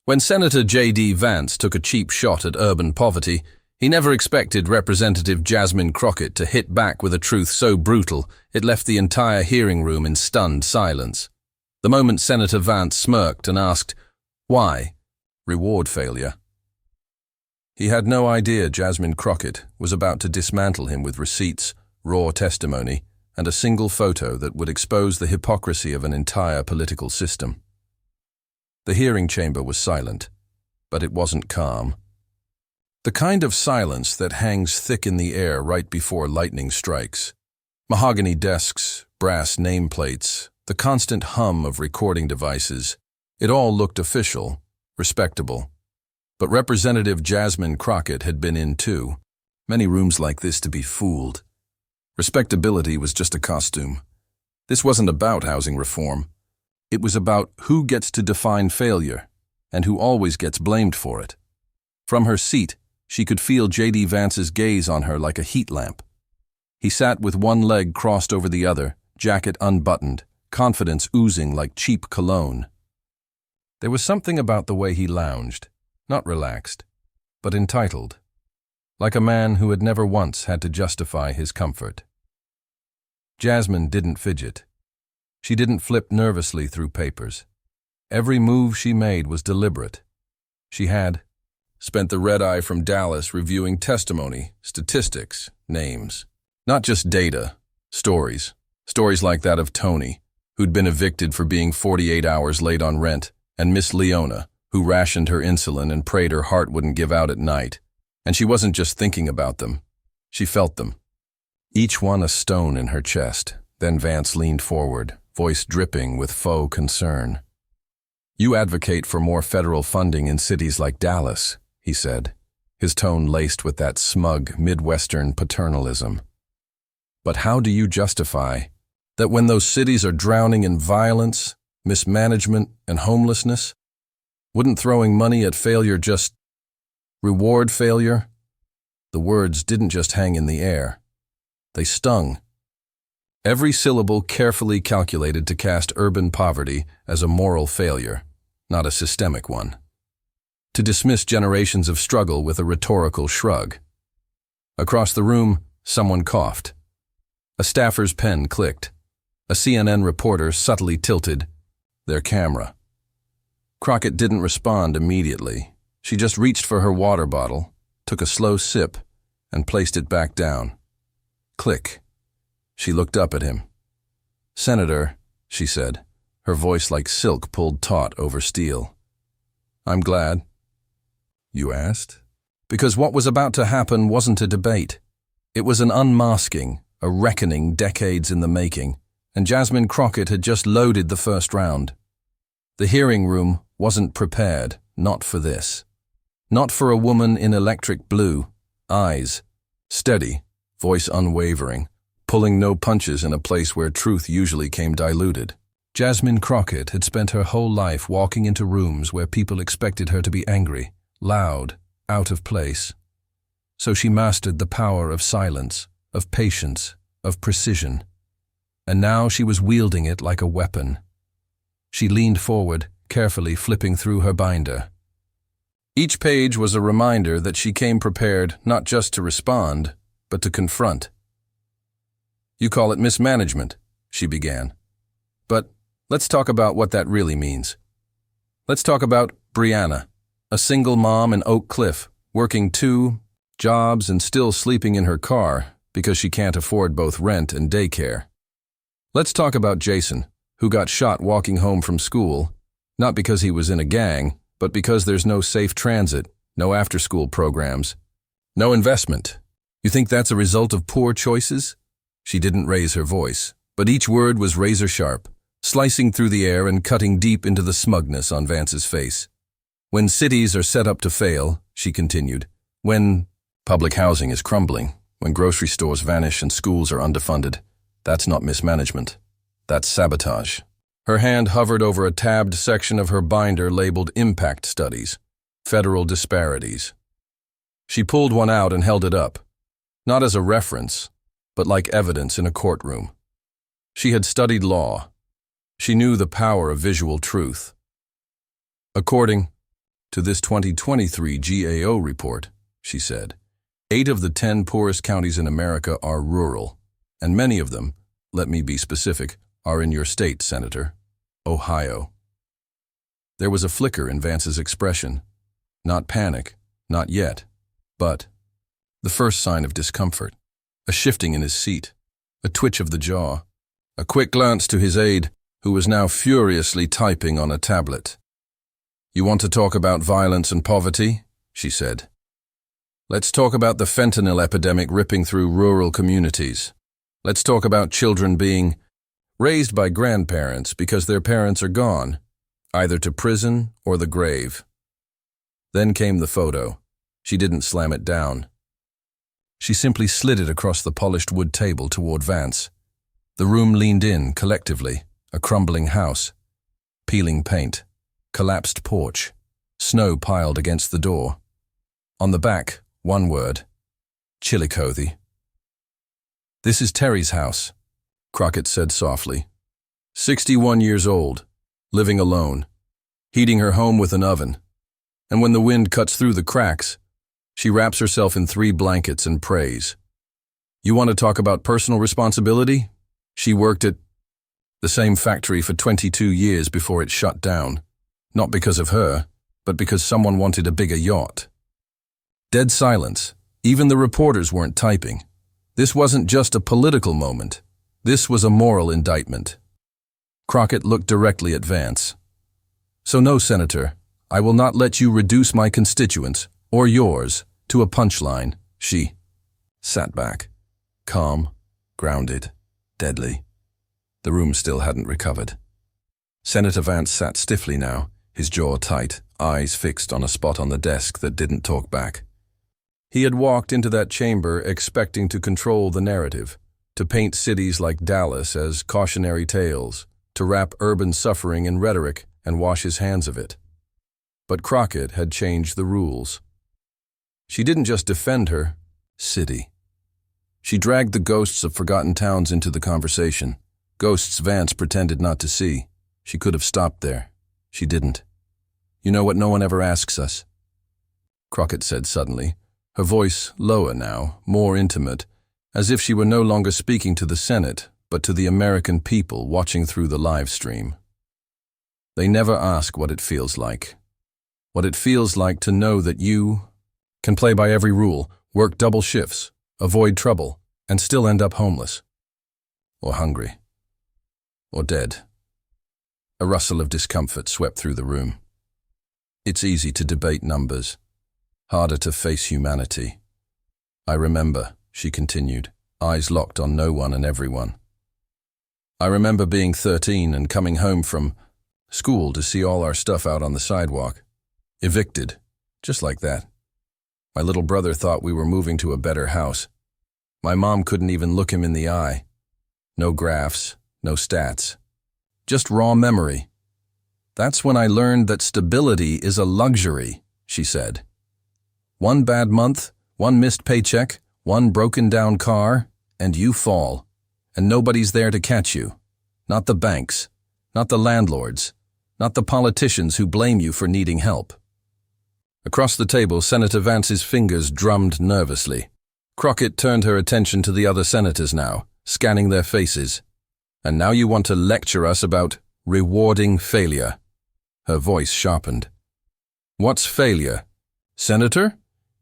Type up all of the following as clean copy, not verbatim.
When Senator JD Vance took a cheap shot at urban poverty, he never expected Representative Jasmine Crockett to hit back with a truth so brutal it left the entire hearing room in stunned silence. The moment Senator Vance smirked and asked, "Why? Reward failure." He had no idea Jasmine Crockett was about to dismantle him with receipts, raw testimony, and a single photo that would expose the hypocrisy of an entire political system. The hearing chamber was silent, but it wasn't calm. The kind of silence that hangs thick in the air right before lightning strikes. Mahogany desks, brass nameplates, the constant hum of recording devices. It all looked official, respectable. But Representative Jasmine Crockett had been in too. Many rooms like this to be fooled. Respectability was just a costume. This wasn't about housing reform. It was about who gets to define failure, and who always gets blamed for it. From her seat, she could feel JD Vance's gaze on her like a heat lamp. He sat with one leg crossed over the other, jacket unbuttoned, confidence oozing like cheap cologne. There was something about the way he lounged, not relaxed, but entitled, like a man who had never once had to justify his comfort. Jasmine didn't fidget. She didn't flip nervously through papers. Every move she made was deliberate. She had spent the red eye from Dallas reviewing testimony, statistics, names. Not just data, stories. Stories like that of Tony, who'd been evicted for being 48 hours late on rent, and Miss Leona, who rationed her insulin and prayed her heart wouldn't give out at night. And she wasn't just thinking about them. She felt them. Each one a stone in her chest. Then Vance leaned forward, voice dripping with faux concern. "You advocate for more federal funding in cities like Dallas," he said, his tone laced with that smug Midwestern paternalism. "But how do you justify that when those cities are drowning in violence, mismanagement, and homelessness, wouldn't throwing money at failure just reward failure?" The words didn't just hang in the air. They stung. Every syllable carefully calculated to cast urban poverty as a moral failure, not a systemic one. To dismiss generations of struggle with a rhetorical shrug. Across the room, someone coughed. A staffer's pen clicked. A CNN reporter subtly tilted their camera. Crockett didn't respond immediately. She just reached for her water bottle, took a slow sip, and placed it back down. Click. She looked up at him. "Senator," she said, her voice like silk pulled taut over steel. "I'm glad." "You asked?" Because what was about to happen wasn't a debate. It was an unmasking, a reckoning decades in the making, and Jasmine Crockett had just loaded the first round. The hearing room wasn't prepared, not for this. Not for a woman in electric blue, eyes steady, voice unwavering, pulling no punches in a place where truth usually came diluted. Jasmine Crockett had spent her whole life walking into rooms where people expected her to be angry, loud, out of place. So she mastered the power of silence, of patience, of precision. And now she was wielding it like a weapon. She leaned forward, carefully flipping through her binder. Each page was a reminder that she came prepared not just to respond, but to confront. "You call it mismanagement," she began. "But let's talk about what that really means. Let's talk about Brianna, a single mom in Oak Cliff, working 2 jobs and still sleeping in her car because she can't afford both rent and daycare. Let's talk about Jason, who got shot walking home from school, not because he was in a gang, but because there's no safe transit, no after-school programs, no investment. You think that's a result of poor choices?" She didn't raise her voice, but each word was razor-sharp, slicing through the air and cutting deep into the smugness on Vance's face. "When cities are set up to fail," she continued, "when public housing is crumbling, when grocery stores vanish and schools are underfunded, that's not mismanagement. That's sabotage." Her hand hovered over a tabbed section of her binder labeled Impact Studies, Federal Disparities. She pulled one out and held it up, not as a reference, but like evidence in a courtroom. She had studied law. She knew the power of visual truth. According To this 2023 GAO report, she said, 8 of the 10 poorest counties in America are rural, and many of them, let me be specific, are in your state, Senator, Ohio. There was a flicker in Vance's expression. Not panic, not yet, but the first sign of discomfort, a shifting in his seat, a twitch of the jaw, a quick glance to his aide, who was now furiously typing on a tablet. "You want to talk about violence and poverty?" she said. "Let's talk about the fentanyl epidemic ripping through rural communities. Let's talk about children being raised by grandparents because their parents are gone, either to prison or the grave." Then came the photo. She didn't slam it down. She simply slid it across the polished wood table toward Vance. The room leaned in, collectively, a crumbling house, peeling paint, collapsed porch, snow piled against the door. On the back, one word, Chillicothe. "This is Terry's house," Crockett said softly. 61 years old, living alone, heating her home with an oven. And when the wind cuts through the cracks, she wraps herself in 3 blankets and prays. "You want to talk about personal responsibility?" She worked at the same factory for 22 years before it shut down. Not because of her, but because someone wanted a bigger yacht. Dead silence. Even the reporters weren't typing. This wasn't just a political moment. This was a moral indictment. Crockett looked directly at Vance. "So no, Senator, I will not let you reduce my constituents, or yours, to a punchline." She sat back, calm, grounded, deadly. The room still hadn't recovered. Senator Vance sat stiffly now, his jaw tight, eyes fixed on a spot on the desk that didn't talk back. He had walked into that chamber expecting to control the narrative, to paint cities like Dallas as cautionary tales, to wrap urban suffering in rhetoric and wash his hands of it. But Crockett had changed the rules. She didn't just defend her city. She dragged the ghosts of forgotten towns into the conversation, ghosts Vance pretended not to see. She could have stopped there. She didn't. "You know what no one ever asks us?" Crockett said suddenly, her voice lower now, more intimate, as if she were no longer speaking to the Senate, but to the American people watching through the live stream. "They never ask what it feels like. What it feels like to know that you can play by every rule, work double shifts, avoid trouble, and still end up homeless. Or hungry. Or dead." A rustle of discomfort swept through the room. It's easy to debate numbers, harder to face humanity. "I remember," she continued, eyes locked on no one and everyone. "I remember being 13 and coming home from school to see all our stuff out on the sidewalk. Evicted, just like that. My little brother thought we were moving to a better house. My mom couldn't even look him in the eye. No graphs, no stats. Just raw memory. That's when I learned that stability is a luxury," she said. "One bad month, one missed paycheck, one broken down car, and you fall. And nobody's there to catch you. Not the banks, not the landlords, not the politicians who blame you for needing help." Across the table, Senator Vance's fingers drummed nervously. Crockett turned her attention to the other senators now, scanning their faces. "And now you want to lecture us about rewarding failure." Her voice sharpened. "What's failure? Senator?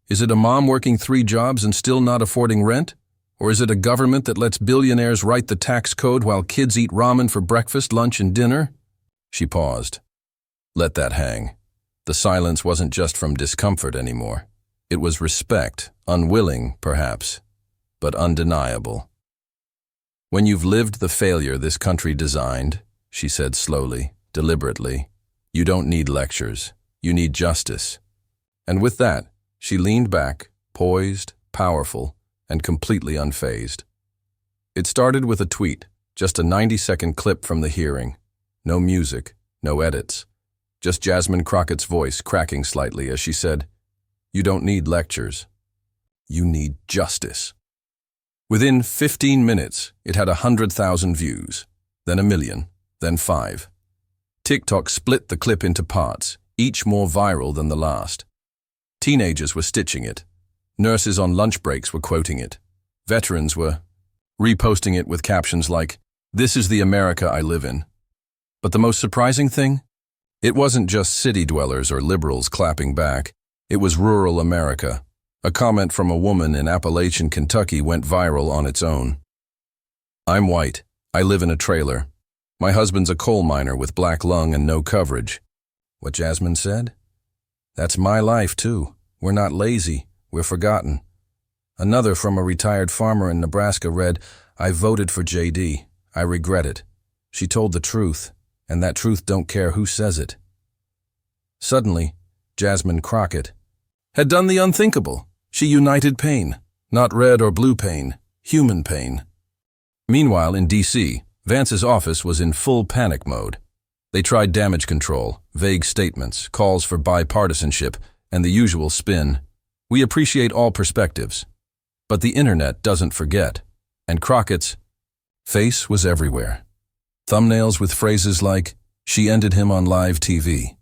Is it a mom working 3 jobs and still not affording rent? Or is it a government that lets billionaires write the tax code while kids eat ramen for breakfast, lunch, and dinner?" She paused. Let that hang. The silence wasn't just from discomfort anymore. It was respect, unwilling, perhaps, but undeniable. "When you've lived the failure this country designed," she said slowly, deliberately, "you don't need lectures. You need justice." And with that, she leaned back, poised, powerful, and completely unfazed. It started with a tweet, just a 90-second clip from the hearing. No music, no edits. Just Jasmine Crockett's voice cracking slightly as she said, "You don't need lectures. You need justice." Within 15 minutes, it had 100,000 views, then 1 million, then 5. TikTok split the clip into parts, each more viral than the last. Teenagers were stitching it. Nurses on lunch breaks were quoting it. Veterans were reposting it with captions like, "This is the America I live in." But the most surprising thing? It wasn't just city dwellers or liberals clapping back. It was rural America. A comment from a woman in Appalachian Kentucky went viral on its own. "I'm white. I live in a trailer. My husband's a coal miner with black lung and no coverage." What Jasmine said? "That's my life too. We're not lazy. We're forgotten." Another from a retired farmer in Nebraska read, "I voted for JD. I regret it. She told the truth, and that truth don't care who says it." Suddenly, Jasmine Crockett had done the unthinkable. She united pain, not red or blue pain, human pain. Meanwhile, in D.C., Vance's office was in full panic mode. They tried damage control, vague statements, calls for bipartisanship, and the usual spin. We appreciate all perspectives. But the internet doesn't forget, and Crockett's face was everywhere. Thumbnails with phrases like, "She ended him on live TV."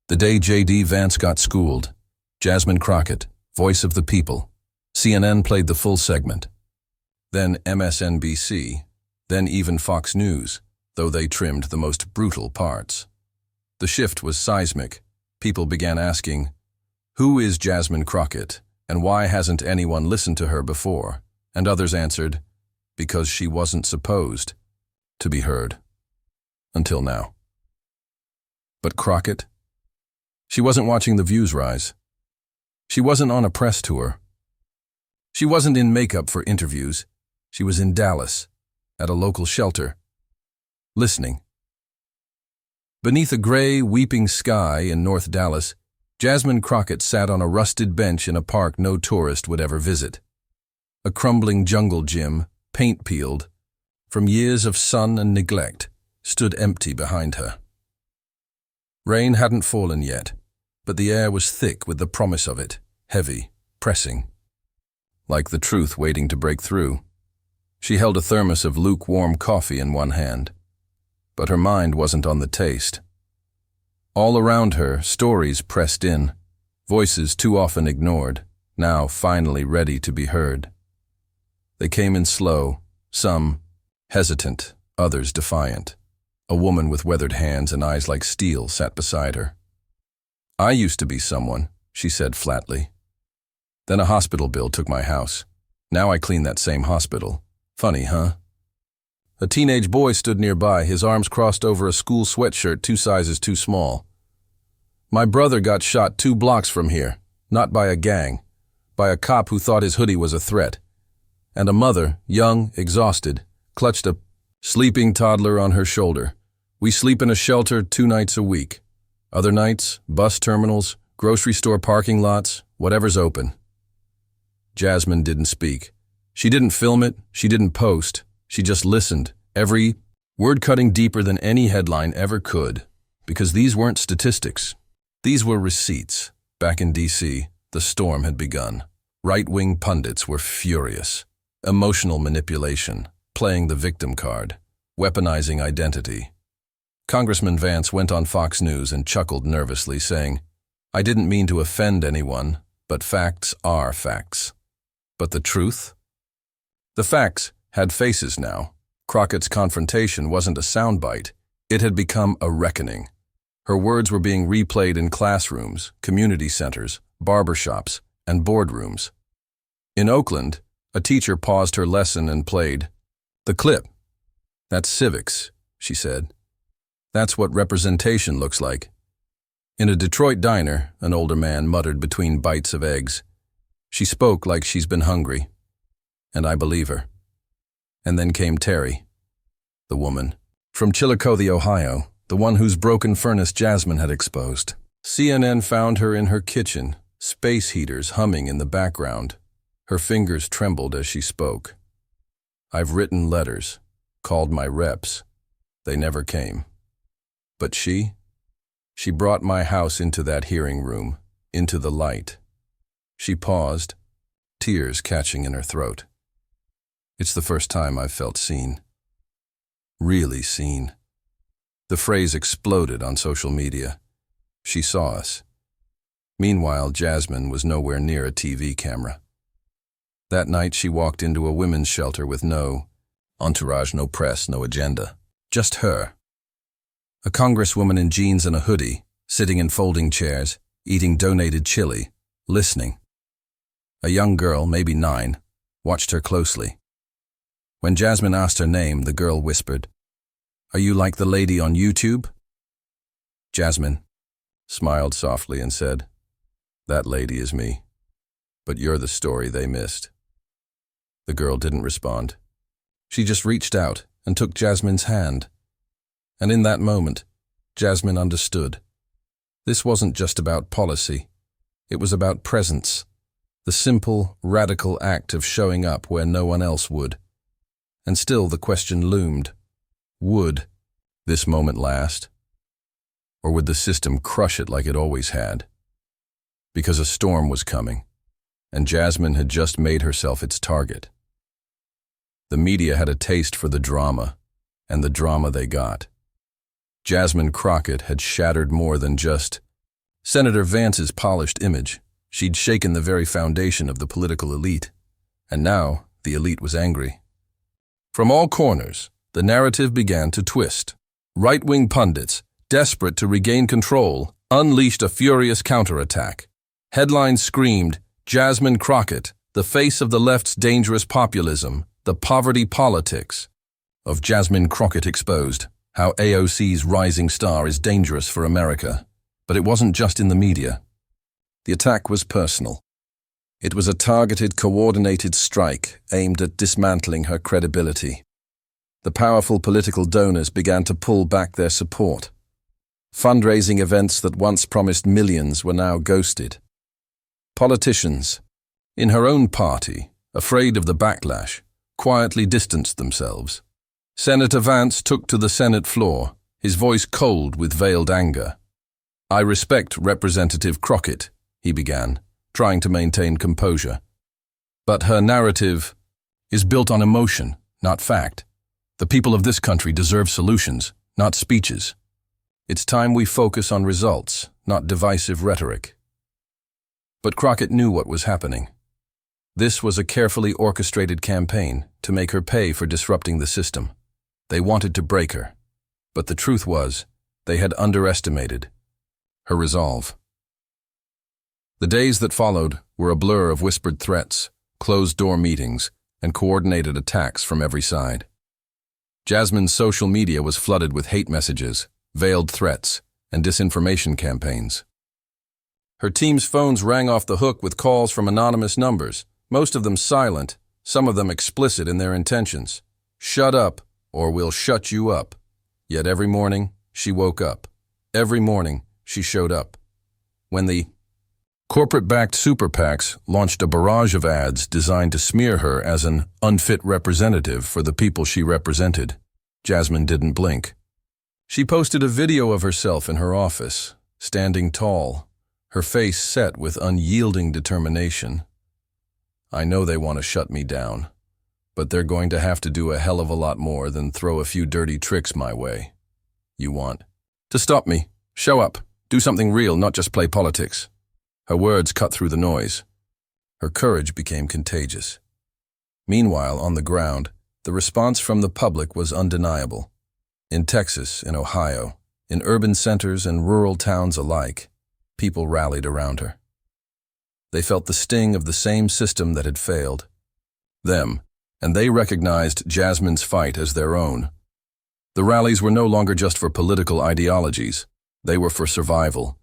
"The day JD Vance got schooled." Jasmine Crockett, voice of the people. CNN played the full segment. Then MSNBC, then even Fox News, though they trimmed the most brutal parts. The shift was seismic. People began asking, "Who is Jasmine Crockett, and why hasn't anyone listened to her before?" And others answered, "Because she wasn't supposed to be heard." Until now. But Crockett? She wasn't watching the views rise. She wasn't on a press tour. She wasn't in makeup for interviews. She was in Dallas, at a local shelter, listening. Beneath a gray, weeping sky in North Dallas, Jasmine Crockett sat on a rusted bench in a park no tourist would ever visit. A crumbling jungle gym, paint peeled, from years of sun and neglect, stood empty behind her. Rain hadn't fallen yet, but the air was thick with the promise of it, heavy, pressing. Like the truth waiting to break through. She held a thermos of lukewarm coffee in one hand, but her mind wasn't on the taste. All around her, stories pressed in, voices too often ignored, now finally ready to be heard. They came in slow, some hesitant, others defiant. A woman with weathered hands and eyes like steel sat beside her. "I used to be someone," she said flatly. "Then a hospital bill took my house. Now I clean that same hospital. Funny, huh?" A teenage boy stood nearby, his arms crossed over a school sweatshirt 2 sizes too small. "My brother got shot 2 blocks from here, not by a gang, by a cop who thought his hoodie was a threat." And a mother, young, exhausted, clutched a sleeping toddler on her shoulder. "We sleep in a shelter 2 nights a week. Other nights, bus terminals, grocery store parking lots, whatever's open." Jasmine didn't speak. She didn't film it, she didn't post. She just listened, every word cutting deeper than any headline ever could. Because these weren't statistics. These were receipts. Back in D.C., the storm had begun. Right-wing pundits were furious. Emotional manipulation, playing the victim card, weaponizing identity. Congressman Vance went on Fox News and chuckled nervously, saying, "I didn't mean to offend anyone, but facts are facts." But the truth? The facts had faces now. Crockett's confrontation wasn't a soundbite. It had become a reckoning. Her words were being replayed in classrooms, community centers, barbershops, and boardrooms. In Oakland, a teacher paused her lesson and played the clip. "That's civics," she said. "That's what representation looks like." In a Detroit diner, an older man muttered between bites of eggs. "She spoke like she's been hungry." And I believe her. And then came Terry, the woman, from Chillicothe, Ohio, the one whose broken furnace Jasmine had exposed. CNN found her in her kitchen, space heaters humming in the background. Her fingers trembled as she spoke. "I've written letters, called my reps. They never came. But she brought my house into that hearing room, into the light." She paused, tears catching in her throat. "It's the first time I've felt seen. Really seen." The phrase exploded on social media. She saw us. Meanwhile, Jasmine was nowhere near a TV camera. That night, she walked into a women's shelter with no entourage, no press, no agenda. Just her. A congresswoman in jeans and a hoodie, sitting in folding chairs, eating donated chili, listening. A young girl, maybe 9, watched her closely. When Jasmine asked her name, the girl whispered, "Are you like the lady on YouTube?" Jasmine smiled softly and said, "That lady is me, but you're the story they missed." The girl didn't respond. She just reached out and took Jasmine's hand. And in that moment, Jasmine understood. This wasn't just about policy. It was about presence, the simple, radical act of showing up where no one else would. And still the question loomed. Would this moment last? Or would the system crush it like it always had? Because a storm was coming, and Jasmine had just made herself its target. The media had a taste for the drama, and the drama they got. Jasmine Crockett had shattered more than just Senator Vance's polished image. She'd shaken the very foundation of the political elite, and now the elite was angry. From all corners, the narrative began to twist. Right-wing pundits, desperate to regain control, unleashed a furious counterattack. Headlines screamed, "Jasmine Crockett, the face of the left's dangerous populism, the poverty politics of Jasmine Crockett exposed. How AOC's rising star is dangerous for America." But it wasn't just in the media. The attack was personal. It was a targeted, coordinated strike aimed at dismantling her credibility. The powerful political donors began to pull back their support. Fundraising events that once promised millions were now ghosted. Politicians, in her own party, afraid of the backlash, quietly distanced themselves. Senator Vance took to the Senate floor, his voice cold with veiled anger. "I respect Representative Crockett," he began, trying to maintain composure. "But her narrative is built on emotion, not fact. The people of this country deserve solutions, not speeches. It's time we focus on results, not divisive rhetoric." But Crockett knew what was happening. This was a carefully orchestrated campaign to make her pay for disrupting the system. They wanted to break her, but the truth was, they had underestimated her resolve. The days that followed were a blur of whispered threats, closed-door meetings, and coordinated attacks from every side. Jasmine's social media was flooded with hate messages, veiled threats, and disinformation campaigns. Her team's phones rang off the hook with calls from anonymous numbers, most of them silent, some of them explicit in their intentions. "Shut up, or we'll shut you up." Yet every morning, she woke up. Every morning, she showed up. When the corporate-backed super PACs launched a barrage of ads designed to smear her as an unfit representative for the people she represented, Jasmine didn't blink. She posted a video of herself in her office, standing tall, her face set with unyielding determination. "I know they want to shut me down, but they're going to have to do a hell of a lot more than throw a few dirty tricks my way. You want to stop me? Show up. Do something real, not just play politics." Her words cut through the noise. Her courage became contagious. Meanwhile, on the ground, the response from the public was undeniable. In Texas, in Ohio, in urban centers and rural towns alike, people rallied around her. They felt the sting of the same system that had failed them, and they recognized Jasmine's fight as their own. The rallies were no longer just for political ideologies. They were for survival.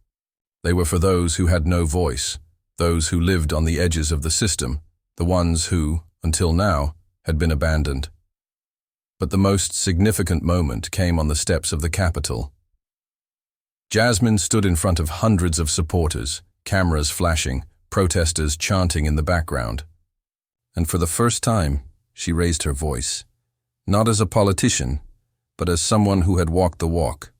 They were for those who had no voice, those who lived on the edges of the system, the ones who, until now, had been abandoned. But the most significant moment came on the steps of the Capitol. Jasmine stood in front of hundreds of supporters, cameras flashing, protesters chanting in the background. And for the first time, she raised her voice, not as a politician, but as someone who had walked the walk.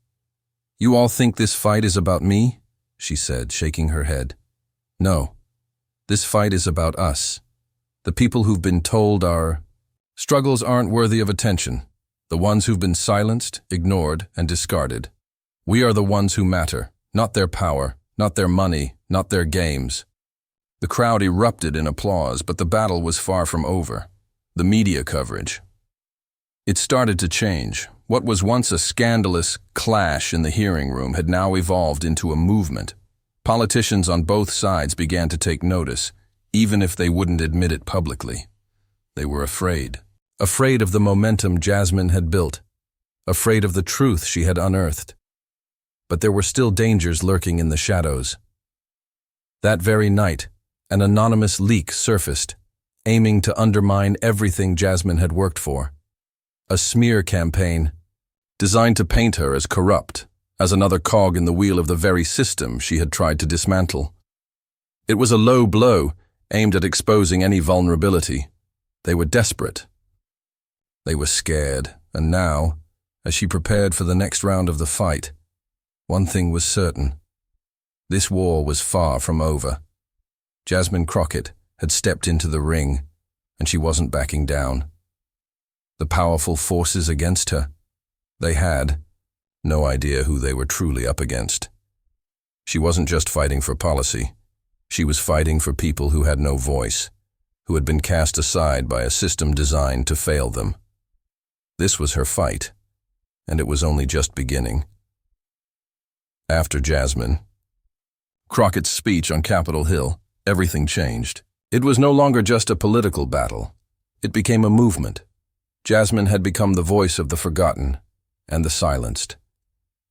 "You all think this fight is about me?" she said, shaking her head. "No, this fight is about us, the people who've been told our struggles aren't worthy of attention, the ones who've been silenced, ignored, and discarded. We are the ones who matter, Not their power, not their money, not their games. The crowd erupted in applause, but the battle was far from over. The media coverage. It started to change. What was once a scandalous clash in the hearing room had now evolved into a movement. Politicians on both sides began to take notice, even if they wouldn't admit it publicly. They were afraid. Afraid of the momentum Jasmine had built. Afraid of the truth she had unearthed. But there were still dangers lurking in the shadows. That very night, an anonymous leak surfaced, aiming to undermine everything Jasmine had worked for. A smear campaign, designed to paint her as corrupt, as another cog in the wheel of the very system she had tried to dismantle. It was a low blow, aimed at exposing any vulnerability. They were desperate. They were scared, and now, as she prepared for the next round of the fight, one thing was certain. This war was far from over. Jasmine Crockett had stepped into the ring, and she wasn't backing down. The powerful forces against her, they had no idea who they were truly up against. She wasn't just fighting for policy. She was fighting for people who had no voice, who had been cast aside by a system designed to fail them. This was her fight, and it was only just beginning. After Jasmine Crockett's speech on Capitol Hill, everything changed. It was no longer just a political battle. It became a movement. Jasmine had become the voice of the forgotten and the silenced.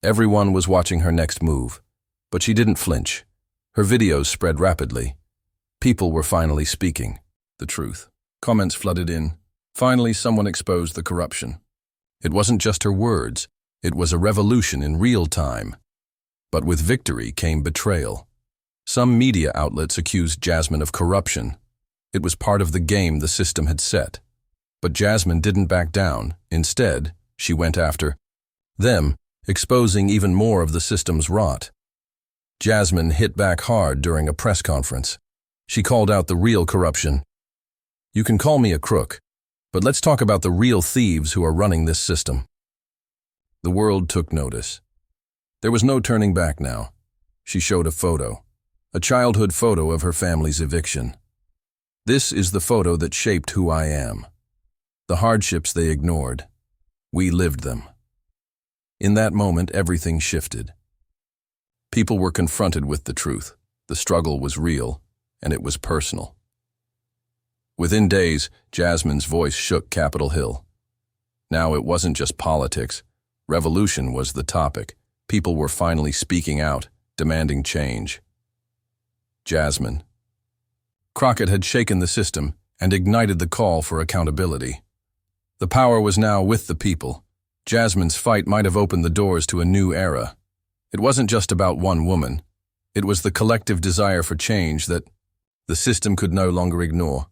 Everyone was watching her next move, but she didn't flinch. Her videos spread rapidly. People were finally speaking the truth. Comments flooded in. Finally, someone exposed the corruption. It wasn't just her words. It was a revolution in real time. But with victory came betrayal. Some media outlets accused Jasmine of corruption. It was part of the game the system had set. But Jasmine didn't back down. Instead, she went after them, exposing even more of the system's rot. Jasmine hit back hard during a press conference. She called out the real corruption. "You can call me a crook, but let's talk about the real thieves who are running this system." The world took notice. There was no turning back now. She showed a photo, a childhood photo of her family's eviction. "This is the photo that shaped who I am. The hardships they ignored. We lived them." In that moment, everything shifted. People were confronted with the truth. The struggle was real, and it was personal. Within days, Jasmine's voice shook Capitol Hill. Now it wasn't just politics. Revolution was the topic. People were finally speaking out, demanding change. Jasmine Crockett had shaken the system and ignited the call for accountability. The power was now with the people. Jasmine's fight might have opened the doors to a new era. It wasn't just about one woman. It was the collective desire for change that the system could no longer ignore.